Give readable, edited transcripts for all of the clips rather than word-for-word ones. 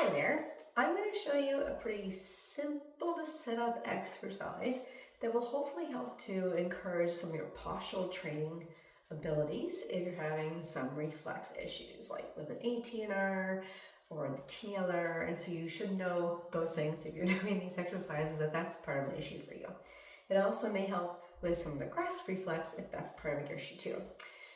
Hi there, I'm going to show you a pretty simple to set up exercise that will hopefully help to encourage some of your postural training abilities if you're having some reflex issues like with an ATNR or the TLR, and so you should know those things if you're doing these exercises, that's part of an issue for you. It also may help with some of the cross reflex if that's part of your issue too.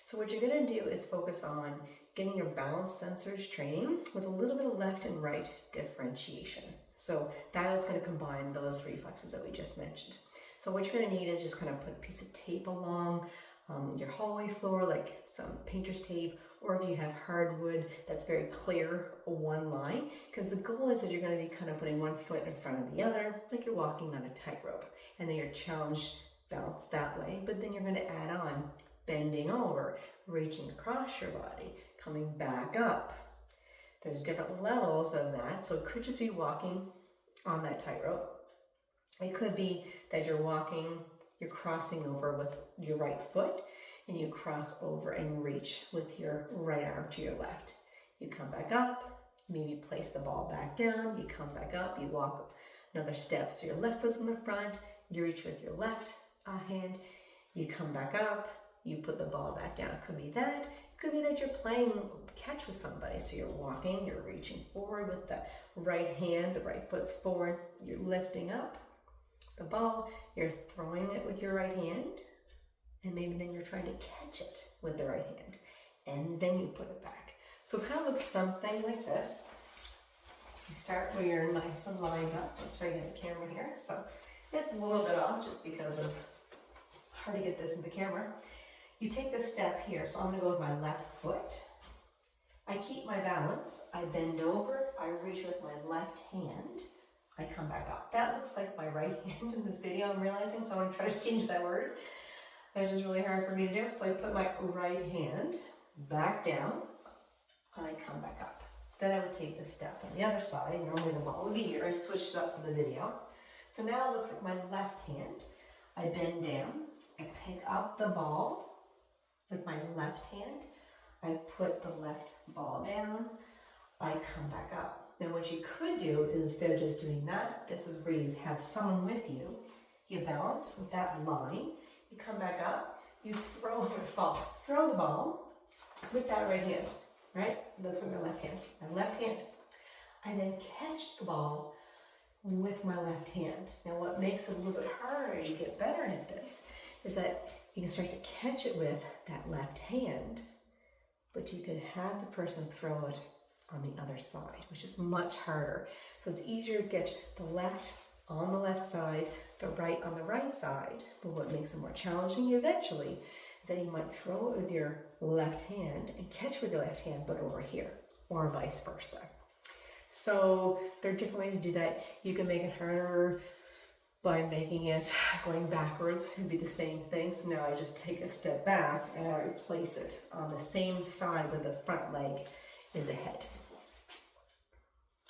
So what you're going to do is focus on getting your balance sensors training with a little bit of left and right differentiation. So that is going to combine those reflexes that we just mentioned. So what you're going to need is just kind of put a piece of tape along your hallway floor, like some painter's tape, or if you have hardwood that's very clear, one line, because the goal is that you're going to be kind of putting one foot in front of the other, like you're walking on a tightrope, and then you're challenged balance that way, but then you're going to add on bending over, reaching across your body, coming back up. There's different levels of that, so it could just be walking on that tightrope. It could be that you're walking, you're crossing over with your right foot, and you cross over and reach with your right arm to your left. You come back up, maybe place the ball back down, you come back up, you walk another step, so your left foot's in the front, you reach with your left hand, you come back up, you put the ball back down. It could be that. It could be that you're playing catch with somebody. So you're walking, you're reaching forward with the right hand, the right foot's forward, you're lifting up the ball, you're throwing it with your right hand, and maybe then you're trying to catch it with the right hand, and then you put it back. So it kind of looks something like this. You start where you're nice and lined up. I'll show you the camera here. So it's a little bit off just because of hard to get this in the camera. You take this step here, so I'm going to go with my left foot. I keep my balance. I bend over. I reach with my left hand. I come back up. That looks like my right hand in this video, I'm realizing, so I'm going to try to change that word. It's just really hard for me to do. So I put my right hand back down, and I come back up. Then I would take the step on the other side. Normally the ball would be here. I switched it up for the video. So now it looks like my left hand. I bend down. I pick up the ball with my left hand. I put the left ball down. I come back up. Then what you could do is, instead of just doing that, this is where you'd have someone with you. You balance with that line. You come back up. You throw the ball with that right hand, right? That's with my left hand. My left hand. I then catch the ball with my left hand. Now what makes it a little bit harder as you get better at this is that you can start to catch it with that left hand, but you can have the person throw it on the other side, which is much harder. So it's easier to get the left on the left side, the right on the right side, but what makes it more challenging eventually is that you might throw it with your left hand and catch with your left hand, but over here, or vice versa. So there are different ways to do that. You can make it harder by making it going backwards. It'd be the same thing. So now I just take a step back and I place it on the same side where the front leg is ahead.